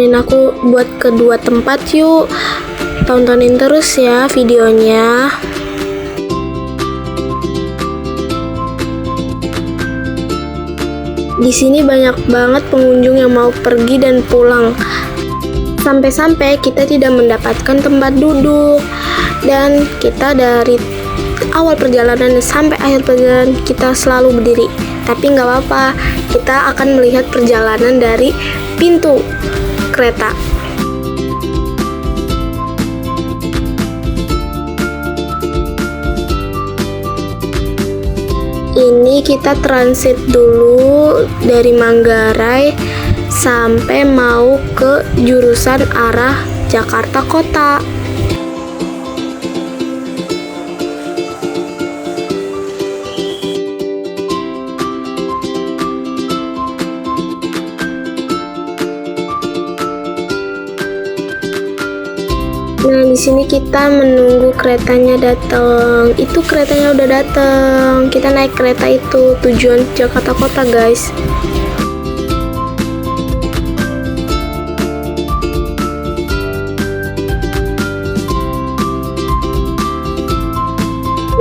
temenin aku buat kedua tempat yuk. Tontonin terus ya videonya. Di sini banyak banget pengunjung yang mau pergi dan pulang. Sampai-sampai kita tidak mendapatkan tempat duduk. Dan kita dari awal perjalanan sampai akhir perjalanan kita selalu berdiri. Tapi nggak apa-apa, kita akan melihat perjalanan dari pintu kereta. Ini kita transit dulu dari Manggarai sampai mau ke jurusan arah Jakarta Kota. Nah, di sini kita menunggu keretanya datang. Itu keretanya udah datang. Kita naik kereta itu tujuan Jakarta Kota, guys.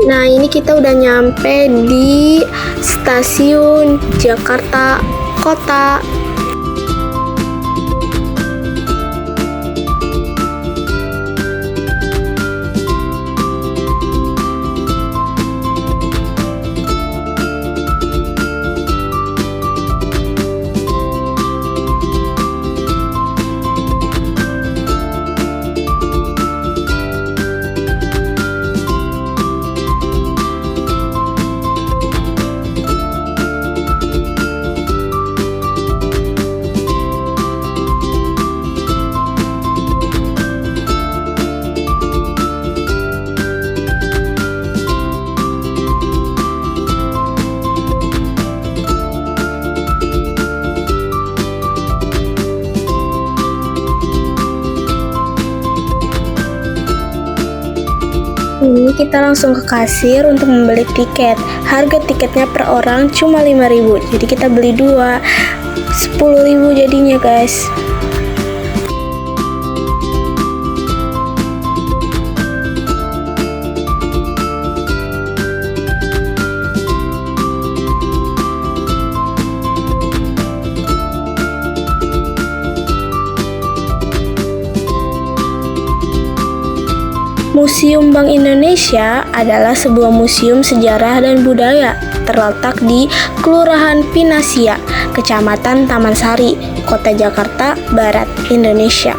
Nah, ini kita udah nyampe di stasiun Jakarta Kota. Ini kita langsung ke kasir untuk membeli tiket. Harga tiketnya per orang cuma 5.000. Jadi kita beli dua, 10.000 jadinya, guys. Museum Bank Indonesia adalah sebuah museum sejarah dan budaya terletak di Kelurahan Pinasia, Kecamatan Taman Sari, Kota Jakarta Barat, Indonesia.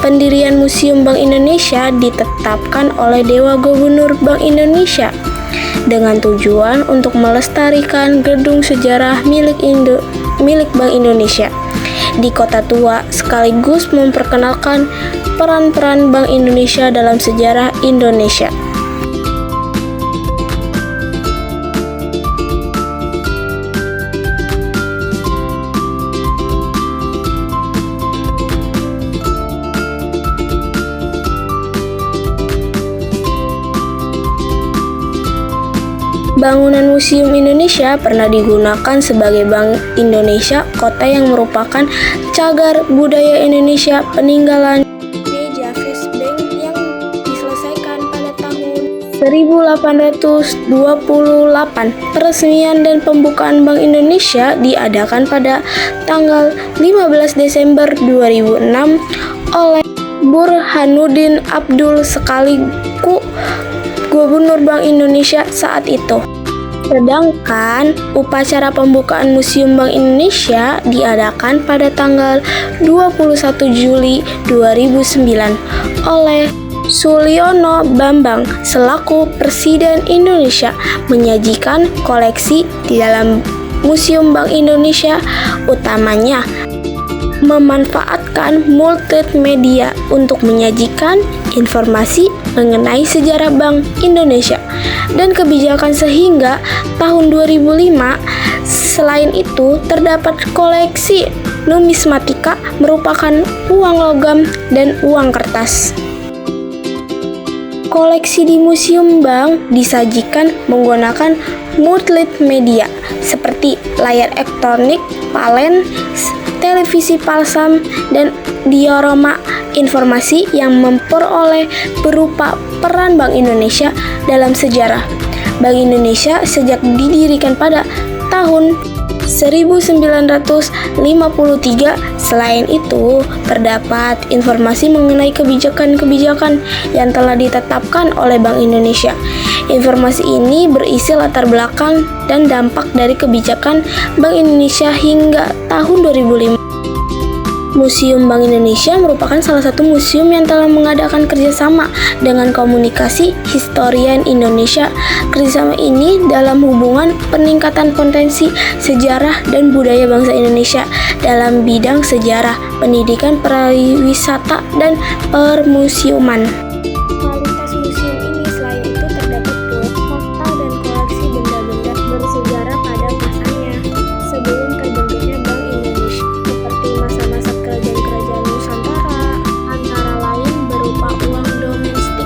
Pendirian Museum Bank Indonesia ditetapkan oleh Dewan Gubernur Bank Indonesia dengan tujuan untuk melestarikan gedung sejarah milik Bank Indonesia di Kota Tua, sekaligus memperkenalkan peran-peran Bank Indonesia dalam sejarah Indonesia. Bangunan Museum Indonesia pernah digunakan sebagai Bank Indonesia Kota yang merupakan cagar budaya Indonesia peninggalan Javers Bank yang diselesaikan pada tahun 1828. Peresmian dan pembukaan Bank Indonesia diadakan pada tanggal 15 Desember 2006 oleh Burhanuddin Abdul sekaligus Gubernur Bank Indonesia saat itu. Sedangkan upacara pembukaan Museum Bank Indonesia diadakan pada tanggal 21 Juli 2009 oleh Suliono Bambang selaku Presiden Indonesia, menyajikan koleksi di dalam Museum Bank Indonesia, utamanya memanfaatkan multimedia untuk menyajikan informasi mengenai sejarah Bank Indonesia dan kebijakan sehingga tahun 2005. Selain itu, terdapat koleksi numismatika merupakan uang logam dan uang kertas. Koleksi di Museum Bank disajikan menggunakan multimedia seperti layar elektronik, palen, televisi Palsam, dan diorama informasi yang memperoleh berupa peran Bank Indonesia dalam sejarah. Bank Indonesia sejak didirikan pada tahun 1953. Selain itu, terdapat informasi mengenai kebijakan-kebijakan yang telah ditetapkan oleh Bank Indonesia. Informasi ini berisi latar belakang dan dampak dari kebijakan Bank Indonesia hingga tahun 2005. Museum Bank Indonesia merupakan salah satu museum yang telah mengadakan kerjasama dengan Komunikasi Historian Indonesia. Kerjasama ini dalam hubungan peningkatan potensi sejarah dan budaya bangsa Indonesia dalam bidang sejarah, pendidikan, pariwisata, dan permusiuman. Kualitas museum ini selain itu terdapat pula postal dan koleksi benda-benda bersejarah pada masanya sebelum terbentuknya Bank Indonesia, seperti masa-masa kerajaan-kerajaan Nusantara, antara lain berupa uang domestik.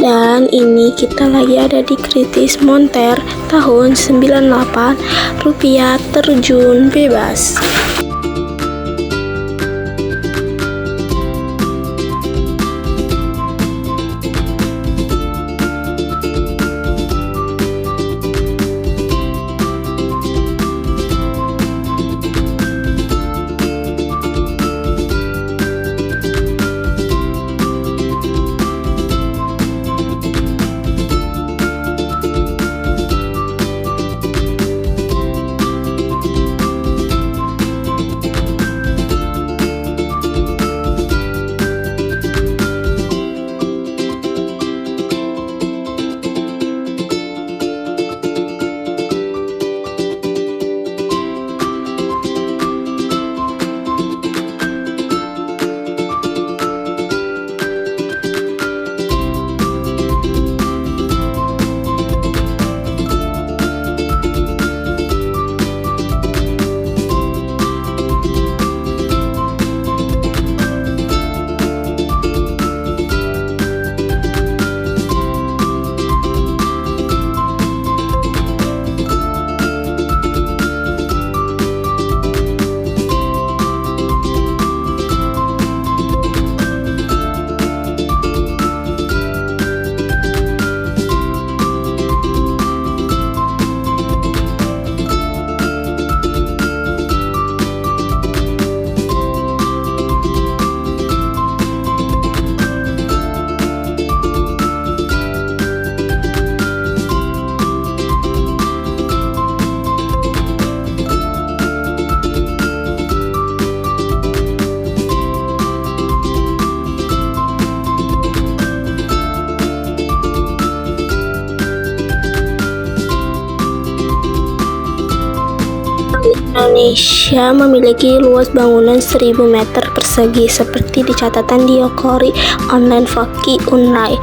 Dan ini kita lagi ada di Kritis Monther tahun 98, rupiah terjun bebas. Indonesia memiliki luas bangunan 1000 meter persegi seperti di catatan Diokori Online Fakki Unai.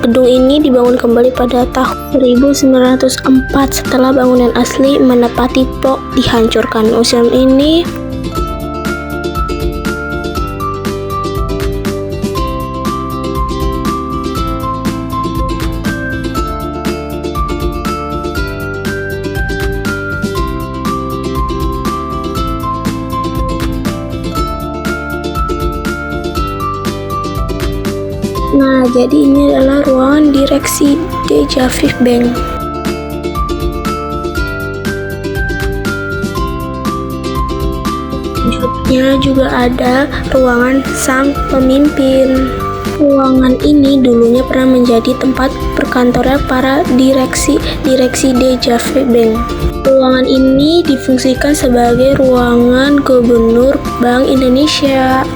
Gedung ini dibangun kembali pada tahun 1904 setelah bangunan asli menepati plok dihancurkan. Museum ini Nah, jadi ini adalah ruangan direksi Deja Viv Bank. Selanjutnya juga ada ruangan sang pemimpin. Ruangan ini dulunya pernah menjadi tempat perkantoran para direksi Deja Viv Bank. Ruangan ini difungsikan sebagai ruangan Gubernur Bank Indonesia.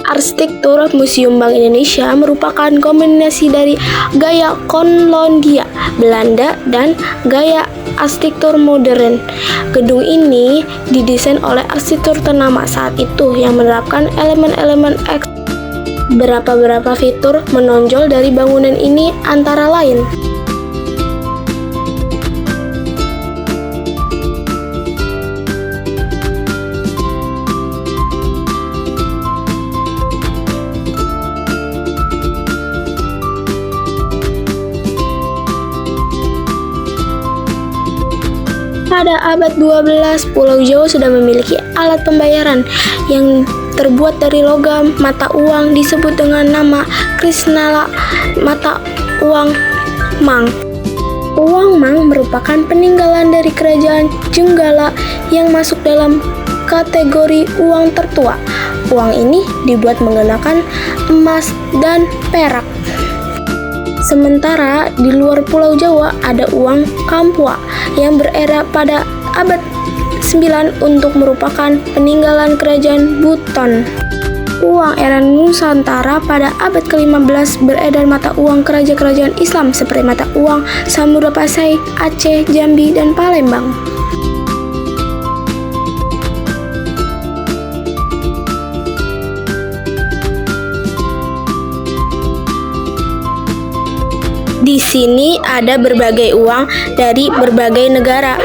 Arsitektur Museum Bank Indonesia merupakan kombinasi dari gaya kolonial Belanda dan gaya arsitektur modern. Gedung ini didesain oleh arsitektur ternama saat itu yang menerapkan elemen-elemen beberapa fitur menonjol dari bangunan ini antara lain pada abad 12, Pulau Jawa sudah memiliki alat pembayaran yang terbuat dari logam. Mata uang disebut dengan nama Krisnala, mata uang Mang. Uang Mang merupakan peninggalan dari kerajaan Jenggala yang masuk dalam kategori uang tertua. Uang ini dibuat menggunakan emas dan perak. Sementara di luar Pulau Jawa ada uang Kampua yang beredar pada abad 9 untuk merupakan peninggalan kerajaan Buton. Uang era Nusantara pada abad ke-15 beredar mata uang kerajaan Islam seperti mata uang Samudra Pasai, Aceh, Jambi, dan Palembang. Di sini ada berbagai uang dari berbagai negara.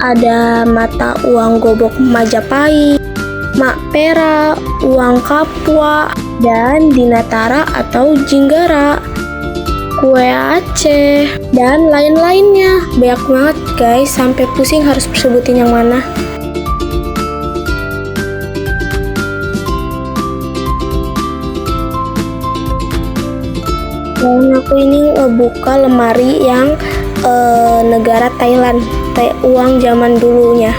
Ada mata uang Gobok Majapahit, Mak Pera, uang Kapua, dan Dinatara atau Jinggara, kue Aceh, dan lain-lainnya. Banyak banget guys, sampai pusing harus sebutin yang mana. Dan aku ini ngebuka lemari yang negara Thailand, uang zaman dulunya.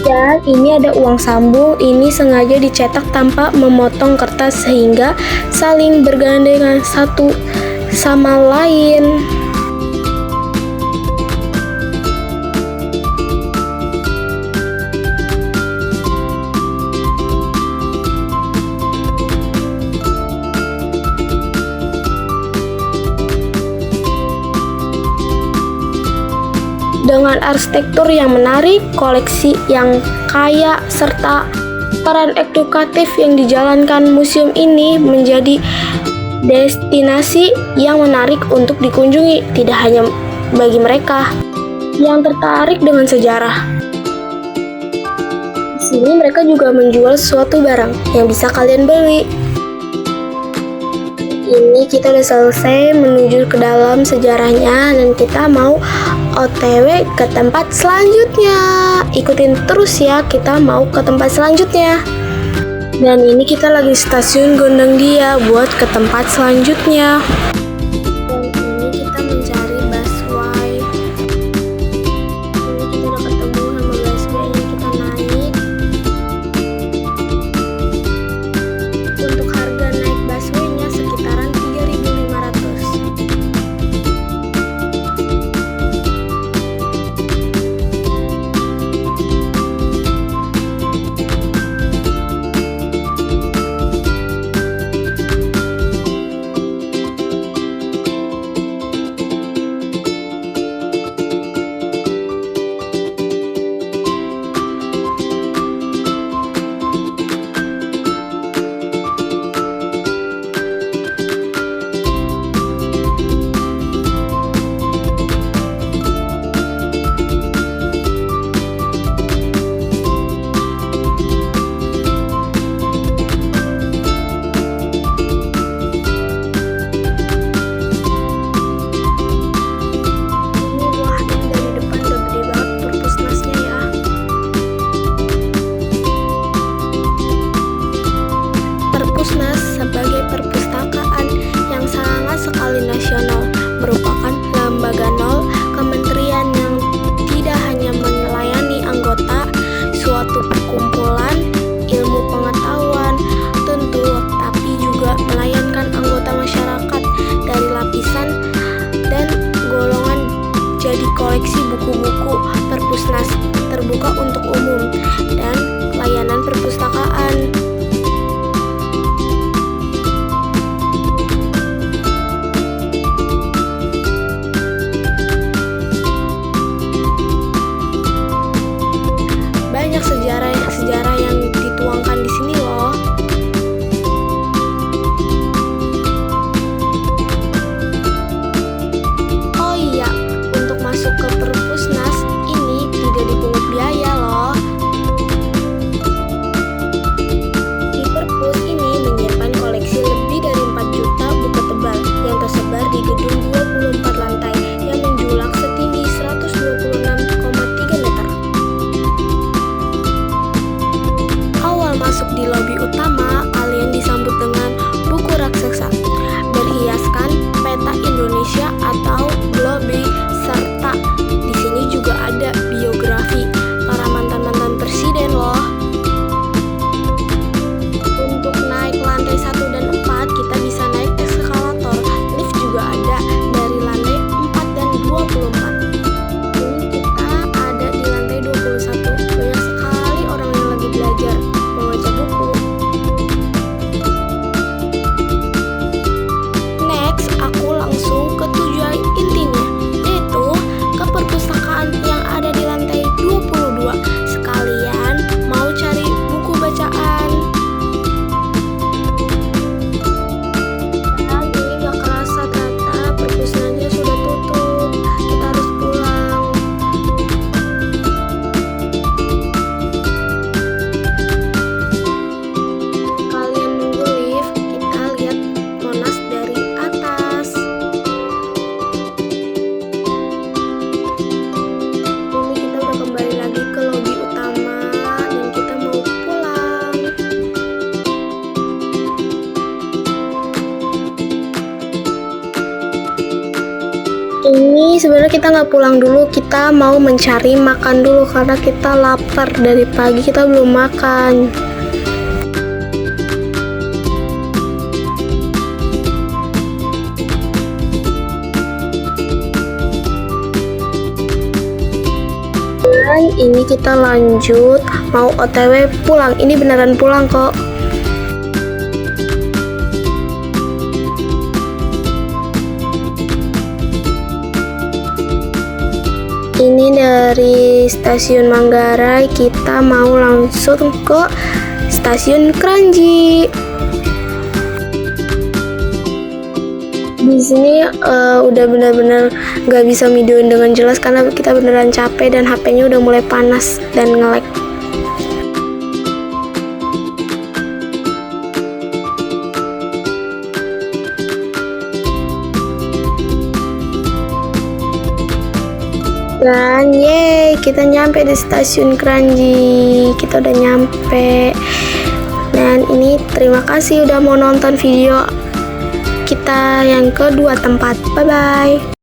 Dan ini ada uang sambung, ini sengaja dicetak tanpa memotong kertas sehingga saling bergandengan satu sama lain. Dengan arsitektur yang menarik, koleksi yang kaya, serta peran edukatif yang dijalankan, museum ini menjadi destinasi yang menarik untuk dikunjungi, tidak hanya bagi mereka yang tertarik dengan sejarah. Di sini mereka juga menjual suatu barang yang bisa kalian beli. Ini kita udah selesai menuju ke dalam sejarahnya dan kita mau OTW ke tempat selanjutnya. Ikutin terus ya, kita mau ke tempat selanjutnya. Dan ini kita lagi stasiun Gondang Dia buat ke tempat selanjutnya. Dan ini kita mencari busway. Ini kita udah ketemu sama busway-nya, kita naik. Untuk harga naik busway-nya sekitaran 3.500. Perpusnas sebagai perpustakaan yang sangat sekali nasional, merupakan lembaga nol kementerian yang tidak hanya melayani anggota suatu perkumpulan ilmu pengetahuan tentu, tapi juga melayankan anggota masyarakat dari lapisan dan golongan. Jadi koleksi buku-buku Perpusnas terbuka untuk umum dan layanan perpustakaan. Banyak sejarah yang dituangkan di sini loh. Oh iya, untuk masuk ke Perpusnas ini tidak dipungut biaya loh. ini sebenarnya kita nggak pulang dulu, kita mau mencari makan dulu karena kita lapar, dari pagi kita belum makan. Dan ini kita lanjut mau OTW pulang. Ini beneran pulang kok. Ini dari stasiun Manggarai kita mau langsung ke stasiun Kranji. Di sini udah benar-benar nggak bisa videoin dengan jelas karena kita beneran capek dan HP-nya udah mulai panas dan nge-lag. Dan yeay, kita nyampe di stasiun Kranji. Kita udah nyampe. Dan ini terima kasih udah mau nonton video kita yang kedua tempat. Bye bye.